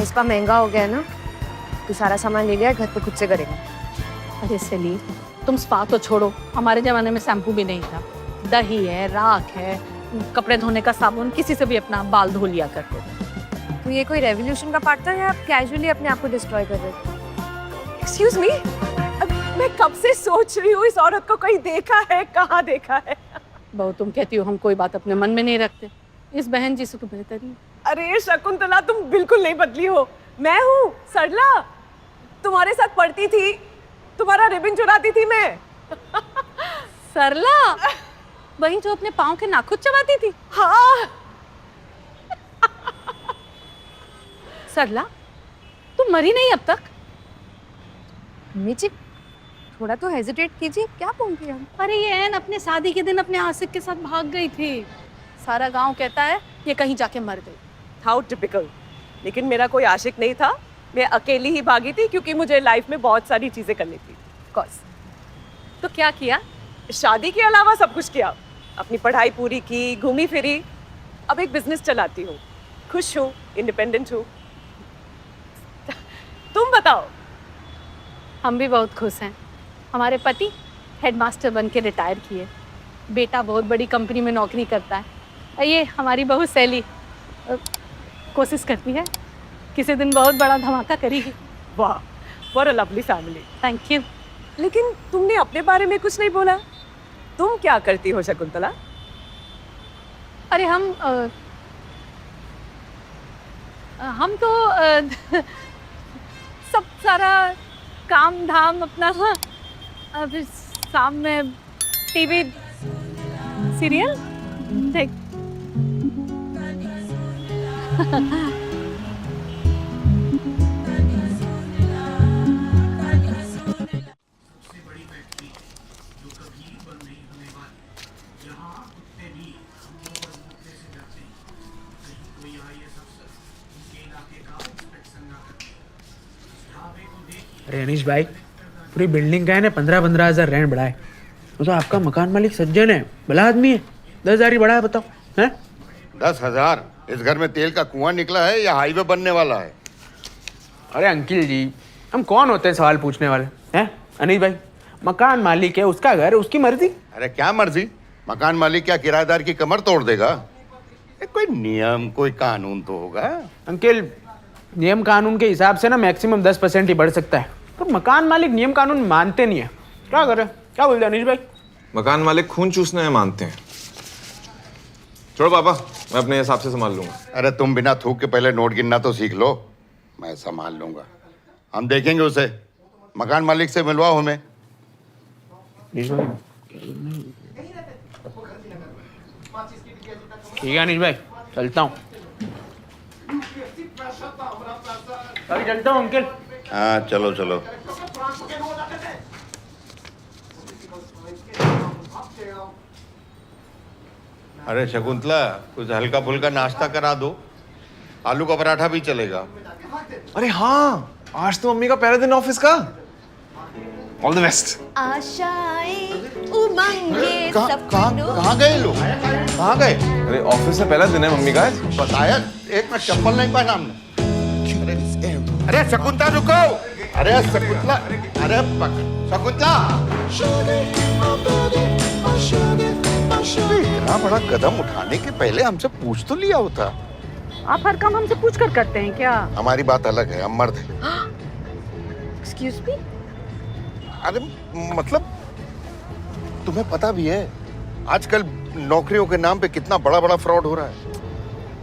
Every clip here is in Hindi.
इसका महंगा हो गया है ना, तो सारा सामान ले लिया, घर पे खुद से करेगा। अरे सेली, तुम स्पा तो छोड़ो, हमारे जमाने में शैम्पू भी नहीं था। दही है, राख है, कपड़े धोने का साबुन, किसी से भी अपना बाल धो लिया करते थे। तो ये कोई रेवोल्यूशन का पार्ट था या आप कैजुअली अपने आप को डिस्ट्रॉय कर रहे थे? एक्सक्यूज मी, मैं कब से सोच रही हूँ इस औरत को कहीं देखा है, कहाँ देखा है। बहू, तुम कहती हो हम कोई बात अपने मन में नहीं रखते, इस बहन जी से तो बेहतरीन। अरे शकुंतला, तुम बिल्कुल नहीं बदली हो। मैं हूँ सरला, तुम्हारे साथ पढ़ती थी, तुम्हारा रिबन चुराती थी मैं। सरला, वही जो अपने पाँव के नाखून चबाती थी? हाँ। सरला, तुम मरी नहीं अब तक? मम्मी जी थोड़ा तो हेजिटेट कीजिए, क्या बोल रही हैं? अरे ये ऐन अपने शादी के दिन अपने आशिक के साथ भाग गई थी। सारा गांव कहता है ये कहीं जाके मर गई। How typical. लेकिन मेरा कोई आशिक नहीं था, मैं अकेली ही भागी थी क्योंकि मुझे लाइफ में बहुत सारी चीजें करनी थी। Of course. तो क्या किया? शादी के अलावा सब कुछ किया। अपनी पढ़ाई पूरी की, घूमी फिरी, अब एक बिजनेस चलाती हूँ। खुश हूँ, इंडिपेंडेंट हूँ। तुम बताओ। हम भी बहुत खुश हैं। हमारे पति हेडमास्टर बन के रिटायर किए, बेटा बहुत बड़ी कंपनी में नौकरी करता है। ये हमारी बहू सैली कोशिश करती है किसी दिन बहुत बड़ा धमाका करेगी। वाह, what a lovely family. Thank you. लेकिन तुमने अपने बारे में कुछ नहीं बोला। तुम क्या करती हो शकुंतला? अरे हम तो सब सारा काम धाम अपना, फिर शाम में टीवी सीरियल देख। अरे अनीश भाई, पूरी बिल्डिंग का है ना 15,000 रेंट बढ़ा है। तो आपका मकान मालिक सज्जन है, भला आदमी है, 10,000 ही बढ़ा है, बताओ हैं? 10,000? इस घर में तेल का कुआं निकला है या हाईवे बनने वाला है? अरे अंकिल जी, हम कौन होते हैं सवाल पूछने वाले हैं? अनीश भाई, मकान मालिक है, उसका घर, उसकी मर्जी। अरे क्या मर्जी? मकान मालिक क्या किराएदार की कमर तोड़ देगा? कोई नियम, कोई कानून तो होगा। अंकिल, नियम कानून के हिसाब से ना मैक्सिमम 10% ही बढ़ सकता है, पर मकान मालिक नियम कानून मानते नहीं है। क्या करें? क्या बोलते हैं अनीश भाई? मकान मालिक खून चूसने में मानते हैं। छोड़ो पापा, मैं अपने हिसाब से संभाल लूंगा। अरे तुम बिना थूक के पहले नोट गिनना तो सीख लो, मैं संभाल लूंगा। हम देखेंगे उसे। मकान मालिक से मिलवाओ हमें। ठीक है अनीश भाई, चलता हूँ। चलता हूँ अंकिल। हाँ चलो चलो। अरे शकुंतला, कुछ हल्का फुल्का नाश्ता करा दो। आलू का पराठा भी चलेगा। अरे हाँ, आज तो मम्मी का पहला दिन ऑफिस का। All the best. आशाएं उमंगे कहाँ गए लोग? कहाँ गए? अरे ऑफिस में पहला दिन है मम्मी का आज। बताया, एक मिनट चप्पल नहीं पहना हमने। अरे शकुंतला रुको। अरे शकुंतला, अरे शकुंतला, इतना बड़ा कदम उठाने के पहले हमसे पूछ तो लिया होता। आप हर काम हमसे पूछ कर करते हैं क्या? हमारी बात अलग है, हम मर्द हैं। Excuse me? अरे मतलब तुम्हें पता भी है आजकल नौकरियों के नाम पे कितना बड़ा बड़ा फ्रॉड हो रहा है।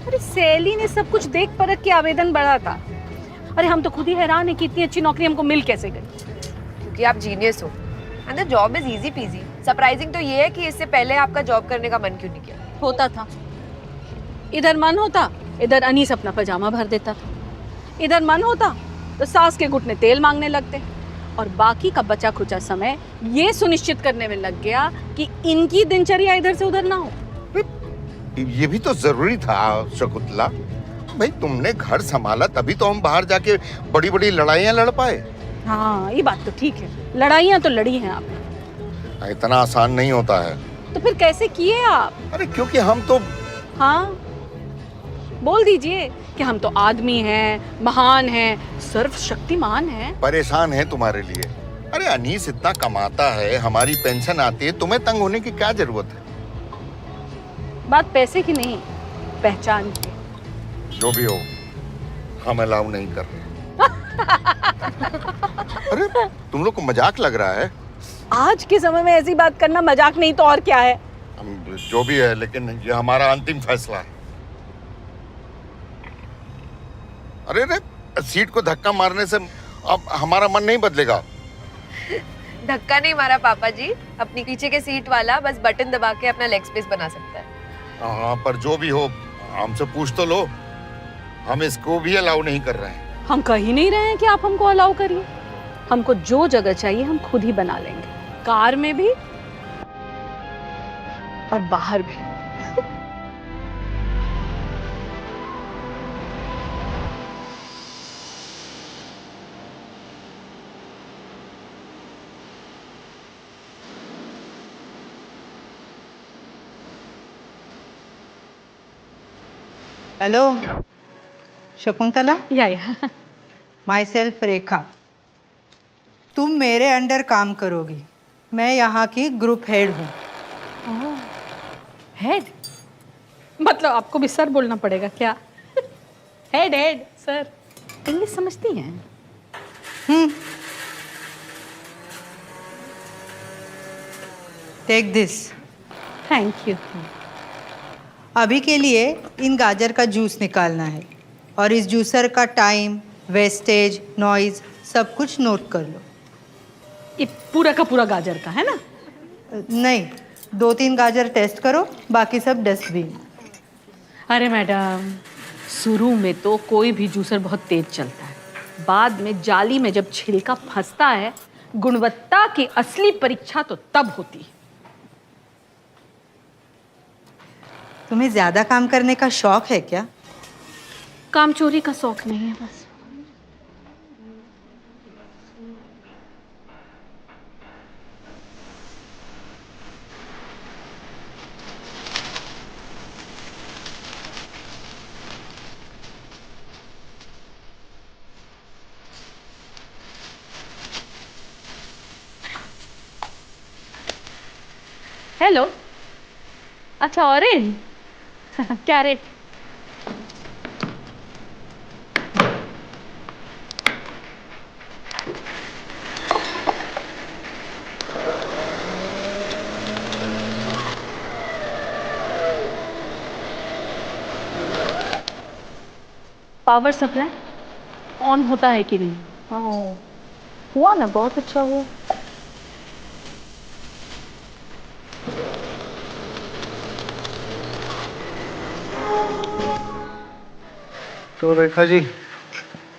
अरे सैली ने सब कुछ देख परख के आवेदन बढ़ा था। अरे हम तो खुद ही हैरान है कि इतनी अच्छी नौकरी हमको मिल कैसे गई। क्योंकि आप जीनियस हो and the job is easy PG. Surprising तो ये है कि इससे पहले आपका जॉब करने का मन क्यों नहीं किया? होता था, इधर मन होता, इधर अनीस अपना पजामा भर देता था। इधर मन होता तो सास के घुटने तेल मांगने लगते, और बाकी का बचा खुचा समय ये सुनिश्चित करने में लग गया कि इनकी दिनचर्या इधर से उधर ना हो। ये भी तो जरूरी था शकुंतला। भाई तुमने घर संभाला तभी तो हम बाहर जाके बड़ी बड़ी लड़ाइयाँ लड़ पाए। हाँ ये बात तो ठीक है, लड़ाइयाँ तो लड़ी हैं आपने। इतना आसान नहीं होता है। तो फिर कैसे किए आप? अरे क्योंकि हम तो हाँ बोल दीजिए कि हम तो आदमी हैं, महान हैं, सर्वशक्तिमान हैं। परेशान है तुम्हारे लिए। अरे अनीस इतना कमाता है, हमारी पेंशन आती है, तुम्हें तंग होने की क्या जरूरत है? बात पैसे की नहीं, पहचान की। जो भी हो, हम अलाउ नहीं कर रहे। अरे तुम लोग को मजाक लग रहा है? आज के समय में ऐसी बात करना मजाक नहीं तो और क्या है। जो भी है, लेकिन ये हमारा अंतिम फैसला है। अरे रे, सीट को धक्का मारने से अब हमारा मन नहीं बदलेगा। धक्का नहीं मारा पापा जी, अपनी पीछे के सीट वाला बस बटन दबा के अपना लेग स्पेस बना सकता है। हाँ, पर जो भी हो, हमसे पूछ तो लो। हम इसको भी अलाउ नहीं कर रहे हैं। हम कह ही नहीं रहे हैं कि आप हमको अलाउ करिए। हमको जो जगह चाहिए हम खुद ही बना लेंगे, कार में भी और बाहर भी। हेलो शकुंतला, या माई सेल्फ रेखा। तुम मेरे अंडर काम करोगी। मैं यहाँ की ग्रुप हेड हूँ। हेड मतलब आपको भी सर बोलना पड़ेगा क्या? हेड हेड सर, इंग्लिश समझती हैं? Take this. Thank you. अभी के लिए इन गाजर का जूस निकालना है और इस जूसर का टाइम, वेस्टेज, नॉइज सब कुछ नोट कर लो। ये पूरा का पूरा गाजर का है ना? नहीं, 2-3 गाजर टेस्ट करो, बाकी सब डस्टबिन। अरे मैडम, शुरू में तो कोई भी जूसर बहुत तेज चलता है, बाद में जाली में जब छिलका फंसता है, गुणवत्ता की असली परीक्षा तो तब होती है। तुम्हें ज़्यादा काम करने का शौक है क्या? काम चोरी का शौक नहीं है बस। हेलो, अच्छा ऑरेंज क्या रेट? पावर सप्लाई ऑन होता है कि नहीं? हाँ हुआ ना, बहुत अच्छा हुआ। तो रेखा जी,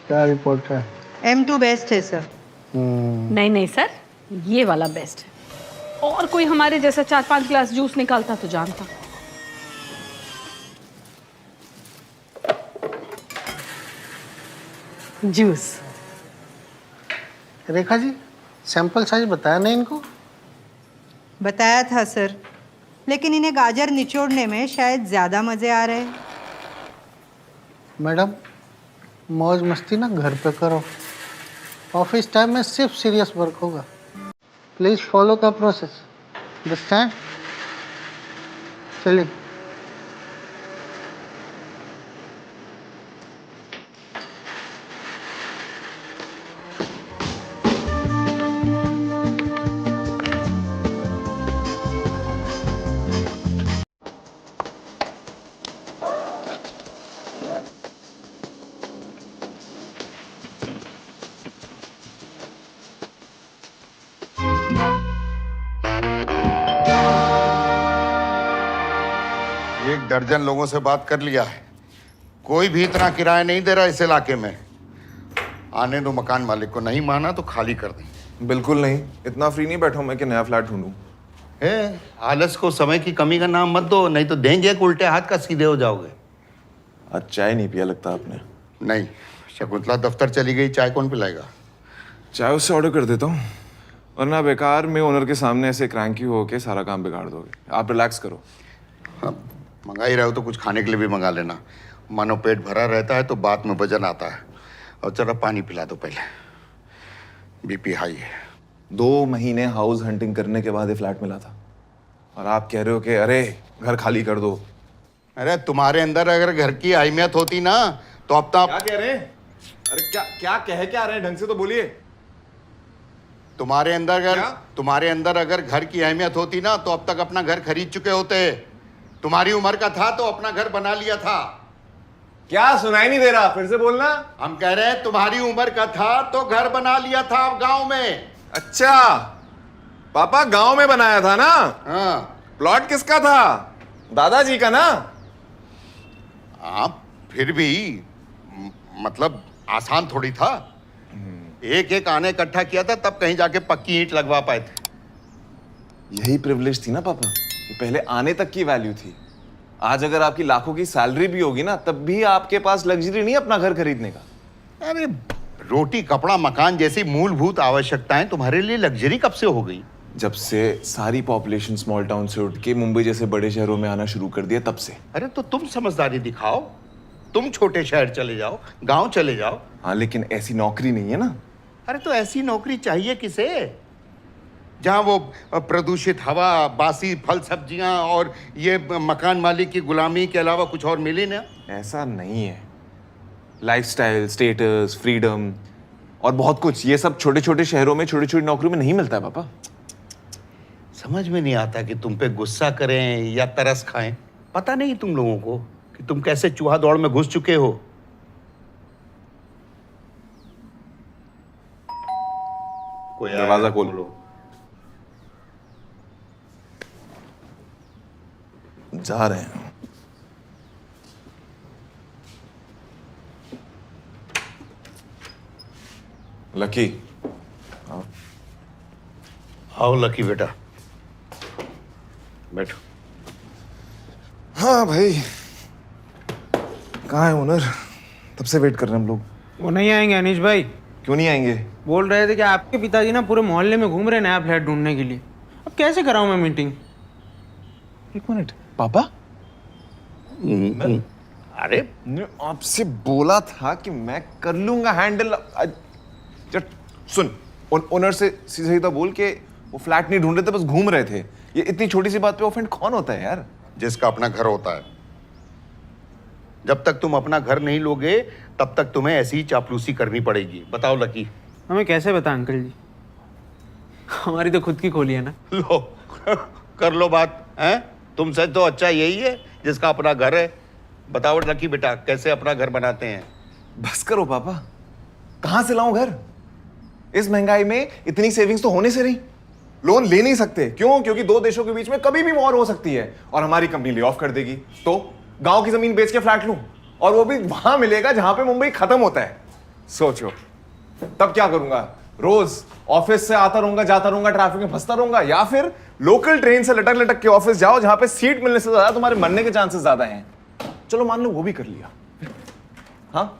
क्या रिपोर्ट है? M2 बेस्ट है सर। नहीं नहीं सर, ये वाला बेस्ट है। और कोई हमारे जैसा 4-5 ग्लास जूस निकालता तो जानता। Juice. Rekha ji, sample size बताया नहीं इनको? बताया था सर, लेकिन इन्हें गाजर निचोड़ने में शायद ज़्यादा मज़े आ रहे हैं। मैडम, मौज मस्ती ना घर पे करो, ऑफिस टाइम में सिर्फ सीरियस वर्क होगा। Please follow the process, understand? चलिए। एक दर्जन लोगों से बात कर लिया है, कोई भी इतना किराया नहीं दे रहा इस इलाके में। आने दो मकान मालिक को, नहीं माना तो खाली कर दें। बिल्कुल नहीं, इतना फ्री नहीं बैठा हूं मैं कि नया फ्लैट ढूंढूं। आलस को समय की कमी का नाम मत दो, नहीं तो देंगे एक उल्टे हाथ का सीधे हो जाओगे। आज चाय नहीं पिया लगता आपने। नहीं, शकुंतला दफ्तर चली गई, चाय कौन पिलाएगा? चाय उससे ऑर्डर कर देता हूँ, वरना बेकार में ओनर के सामने ऐसे क्रैंकी होके सारा काम बिगाड़ दोगे। आप रिलैक्स करो। हाँ, मंगा ही रहे हो तो कुछ खाने के लिए भी मंगा लेना। मानो पेट भरा रहता है तो बात में वजन आता है। और जरा पानी पिला दो पहले, बीपी हाई है। 2 महीने हाउस हंटिंग करने के बाद ये फ्लैट मिला था और आप कह रहे हो कि अरे घर खाली कर दो। अरे तुम्हारे अंदर अगर घर की अहमियत होती ना तो अब तक। क्या कह रहे हैं? अरे क्या कह रहे हैं? ढंग से तो बोलिए। तुम्हारे अंदर अगर घर की अहमियत होती ना तो अब तक अपना घर खरीद चुके होते। तुम्हारी उम्र का था तो अपना घर बना लिया था। क्या सुनाई नहीं दे रहा? फिर से बोलना। हम कह रहे हैं तुम्हारी उम्र का था तो घर बना लिया था गांव में। अच्छा पापा, गांव में बनाया था ना? हाँ। प्लॉट किसका था? दादाजी का ना? आप फिर भी मतलब आसान थोड़ी था। एक एक आने इकट्ठा किया था तब कहीं जाके पक्की ईंट लगवा पाए थे। यही प्रिविलेज थी ना पापा, कि पहले आने तक की वैल्यू थी। आज अगर आपकी लाखों की सैलरी भी होगी ना तब भी आपके पास लग्जरी नहीं अपना घर खरीदने का। अरे रोटी कपड़ा मकान जैसी मूलभूत आवश्यकताएं तुम्हारे लिए लग्जरी कब से हो गई? जब से सारी पॉपुलेशन स्मॉल टाउन से उठ के मुंबई जैसे बड़े शहरों में आना शुरू कर दिया तब से। अरे तो तुम समझदारी दिखाओ, तुम छोटे शहर चले जाओ, गांव चले जाओ। हाँ लेकिन ऐसी नौकरी नहीं है ना। अरे तो ऐसी नौकरी चाहिए किसे जहां वो प्रदूषित हवा, बासी फल सब्जियां और ये मकान मालिक की गुलामी के अलावा कुछ और मिले ना। ऐसा नहीं है। लाइफस्टाइल, स्टेटस, फ्रीडम और बहुत कुछ, ये सब छोटे छोटे शहरों में छोटी छोटी नौकरियों में नहीं मिलता है पापा। समझ में नहीं आता कि तुम पे गुस्सा करें या तरस खाएं। पता नहीं तुम लोगों को कि तुम कैसे चूहा दौड़ में घुस चुके हो। कोई दरवाजा खोलो। जा रहे हैं। लकी आओ लकी बेटा, बैठो। हाँ भाई, कहाँ है ओनर? तब से वेट कर रहे हैं हम लोग। वो नहीं आएंगे अनीश भाई। क्यों नहीं आएंगे? बोल रहे थे कि आपके पिताजी ना पूरे मोहल्ले में घूम रहे नया फ्लैट ढूंढने के लिए। अब कैसे कराऊं मैं मीटिंग? 1 मिनट पापा, अरे आपसे बोला था कि मैं कर लूंगा हैंडल। सुन, ओनर से सीधा बोल के वो फ्लैट नहीं ढूंढ रहे थे, बस घूम रहे थे। ये इतनी छोटी सी बात पे ऑफेंड कौन होता है यार? जिसका अपना घर होता है। जब तक तुम अपना घर नहीं लोगे तब तक तुम्हें ऐसी ही चापलूसी करनी पड़ेगी। बताओ लकी। हमें कैसे बता अंकल जी, हमारी तो खुद की खोली है ना। लो कर लो बात है। तुमसे तो अच्छा यही है जिसका अपना घर है। बताओ लकी बेटा, कैसे अपना घर बनाते हैं? बस करो पापा, कहां से लाऊं घर? इस महंगाई में इतनी सेविंग्स तो होने से नहीं। लोन ले नहीं सकते। क्यों? क्योंकि 2 देशों के बीच में कभी भी वॉर हो सकती है और हमारी कंपनी ले ऑफ कर देगी। तो गांव की जमीन बेच के फ्लैट लूं, और वो भी वहां मिलेगा जहां पे मुंबई खत्म होता है। सोचो तब क्या करूंगा? रोज ऑफिस से आता रहूंगा, जाता रहूंगा, ट्रैफिक में फंसता रहूंगा, या फिर लोकल ट्रेन से लटक लटक के ऑफिस जाओ जहां पे सीट मिलने से ज्यादा तुम्हारे मरने के चांसेस ज्यादा हैं। चलो मान लो वो भी कर लिया। हाँ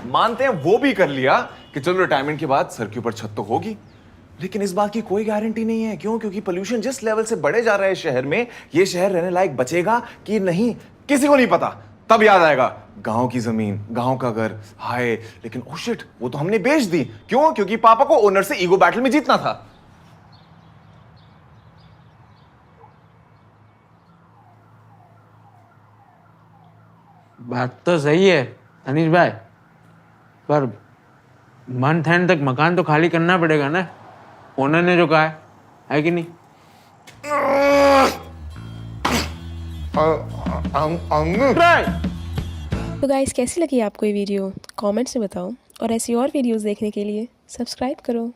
मानते हैं वो भी कर लिया कि चलो रिटायरमेंट के बाद सर के ऊपर छत तो होगी, लेकिन इस बात की कोई गारंटी नहीं है। क्यों? क्योंकि पोल्यूशन जिस लेवल से बढ़े जा रहा है शहर में, ये शहर रहने लायक बचेगा कि नहीं किसी को नहीं पता। तब याद आएगा गांव की जमीन, गांव का घर। हाय लेकिन ओ शिट, वो तो हमने बेच दी। क्यों? क्योंकि पापा को ओनर से ईगो बैटल में जीतना था। बात तो सही है अनीश भाई, पर मंथ एंड तक मकान तो खाली करना पड़ेगा ना, ओनर ने जो कहा है कि नहीं? तो गाइस कैसी लगी आपको ये वीडियो? कमेंट्स में बताओ, और ऐसी और वीडियोस देखने के लिए सब्सक्राइब करो।